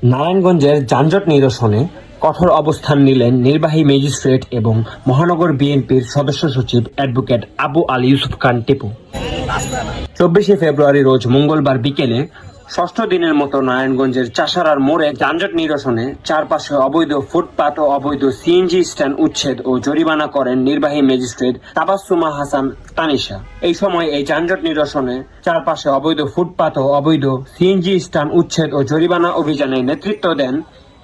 নারায়ণগঞ্জের যানজট নিরসনে কঠোর অবস্থান নিলেন নির্বাহী ম্যাজিস্ট্রেট এবং মহানগর বিএনপির সদস্য সচিব অ্যাডভোকেট আবু আলী ইউসুফ খান টিপু। 24শে ফেব্রুয়ারি রোজ মঙ্গলবার বিকেলে ষষ্ঠ দিনের মতো নারায়ণগঞ্জের চাষারার মোড়ে যানজট নিরসনে চারপাশে অবৈধ ফুটপাত ও অবৈধ সিএনজি স্ট্যান্ড উচ্ছেদ ও জরিমানা করেন নির্বাহী ম্যাজিস্ট্রেট তাবাসসুমা হাসান তানিশা। এই সময় এই যানজট নিরসনে চারপাশে অবৈধ ফুটপাত ও অবৈধ সিএনজি স্ট্যান্ড উচ্ছেদ ও জরিমানা অভিযানে নেতৃত্ব দেন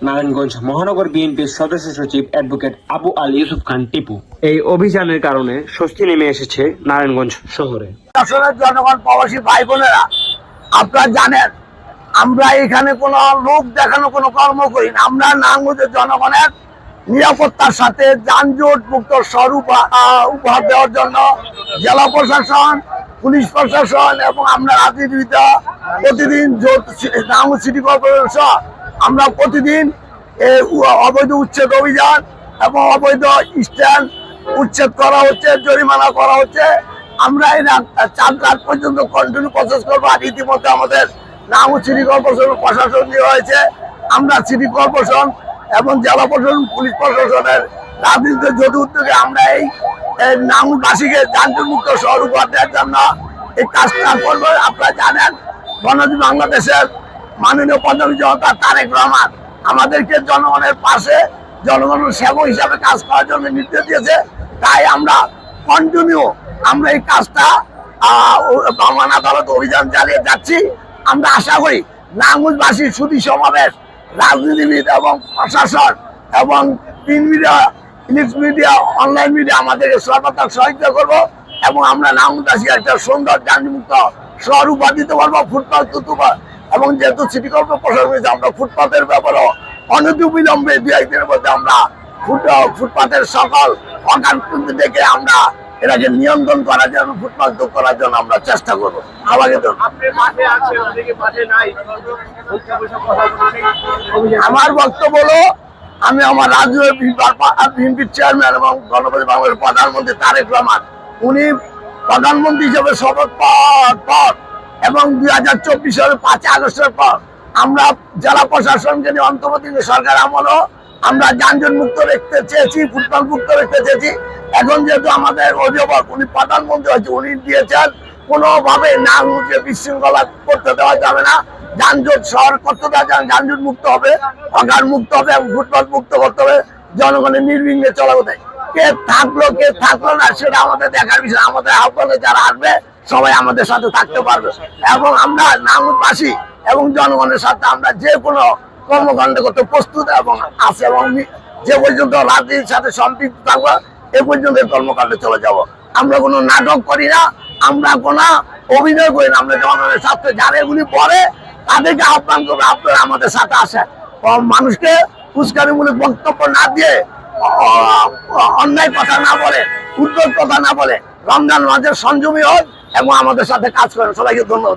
নারায়ণগঞ্জ মহানগর বিএনপির সদস্য সচিব অ্যাডভোকেট আবু আলী ইউসুফ খান টিপু। এই অভিযানের কারণে স্বস্তি নেমে এসেছে নারায়ণগঞ্জ শহরে। জনগণ, প্রবাসী ভাই বোনেরা, আপনারা জানেন আমরা এখানে কোনো লোক দেখানো কোনো কর্ম করি না। আমরা নারায়ণগঞ্জের জনগণের নিরাপত্তার সাথে যানজট মুক্ত শহর উপহার দেওয়ার জন্য জেলা প্রশাসন, পুলিশ প্রশাসন এবং আমরা রাজনীতিবিদ প্রতিদিন নারায়ণগঞ্জ সিটি কর্পোরেশন সহ আমরা প্রতিদিন অবৈধ উচ্ছেদ অভিযান এবং অবৈধ স্ট্যান্ড উচ্ছেদ করা হচ্ছে, জরিমানা করা হচ্ছে। আমরা এই 4 রাত পর্যন্ত কন্টিনিউ প্রসেস করবো। আর ইতিমধ্যে আমাদের নারায়ণগঞ্জ সিটি কর্পোরেশন প্রশাসন দেওয়া হয়েছে। আমরা সিটি কর্পোরেশন এবং জেলা প্রশাসন, পুলিশ প্রশাসনের রাজনীতির যৌথ উদ্যোগে আমরা এই নারায়ণগঞ্জবাসীকে যানজট মুক্ত শহর উপহার দেওয়ার জন্য এই কাজটা করবো। আপনারা জানেন গণতন্ত্র বাংলাদেশের মাননীয় প্রধানমন্ত্রী জনতা তারেক রহমান আমাদেরকে জনগণের পাশে, জনগণের সেবক হিসাবে কাজ করার জন্য নির্দেশ দিয়েছে। তাই আমরা কন্টিনিউ আমরা এই কাজটা ভ্রমণ আদালত অভিযান চালিয়ে যাচ্ছি। আমরা আশা করি নারায়ণগঞ্জবাসী সুধী সমাবেশ, রাজনীতিবিদ এবং প্রশাসন এবং print media, electronic media, online media আমাদেরকে সর্বদা সহযোগিতা করবো এবং আমরা নারায়ণগঞ্জবাসী একটা সুন্দর যানজটমুক্ত শহর উপহার দিতে পারবো। ফুটপাত এবং যেহেতু সিটি কর্পোরেশন প্রশাসন হয়েছে, আমরা ফুটপাতের ব্যাপারেও অনতিবিলম্বে 2-1 দিনের মধ্যে আমরা ফুটপাতের সকল অকাল দেখে আমরা এটাকে নিয়ন্ত্রণ করার জন্য, ফুটপাত দূর করার জন্য আমরা চেষ্টা করবো। আমার বক্তব্য হলো, আমি আমার রাজ্য বিএনপির চেয়ারম্যান এবং গণপতি বাংলাদেশের প্রধানমন্ত্রী তারেক রহমান, উনি প্রধানমন্ত্রী হিসেবে শপথ পাওয়ার পর এবং 2024 সালের 5 আগস্টের পর আমরা জেলা প্রশাসনকে নিয়ে অন্তর্বর্তী সরকার আমলও আমরা যানজট মুক্ত রাখতে চেয়েছি, ফুটপাত মুক্ত রাখতে চেয়েছি। এখন যেহেতু আমাদের অভিভাবক উনি প্রধানমন্ত্রী হয়েছে, উনি দিয়েছেন কোনোভাবে নারায়ণগঞ্জকে বিশৃঙ্খলা করতে দেওয়া যাবে না, যানজট শহর করতে দেওয়া যাবে, যানজট মুক্ত হবে, হকার মুক্ত হবে এবং ফুটপাত মুক্ত করতে হবে। জনগণের নির্বিঘ্নে চলা কোথায় কে থাকলো না সেটা আমাদের দেখার বিষয়। আমাদের আহ্বানে যারা আসবে সবাই আমাদের সাথে থাকতে পারবে এবং আমরা নারায়ণগঞ্জবাসী এবং জনগণের সাথে আমরা যে কোনো কর্মকাণ্ড করতে প্রস্তুত এবং আছে এবং যে পর্যন্ত রাজনীতির সাথে সম্পৃক্ত থাকবো এ পর্যন্ত কর্মকাণ্ডে চলে যাব। আমরা কোনো নাটক করি না, আমরা কোনো অভিনয় করি না। আমরা জনগণের সাথে যারা এগুলি পড়ে তাদেরকে আহ্বান করবো, আপনারা আমাদের সাথে আসেন। মানুষকে উস্কানিমূলক বক্তব্য না দিয়ে, অন্যায় কথা না বলে, উদ্যোগ কথা না বলে রমজান মাসের সংযমী হোক এবং আমাদের সাথে কাজ করেন। সবাইকে ধন্যবাদ।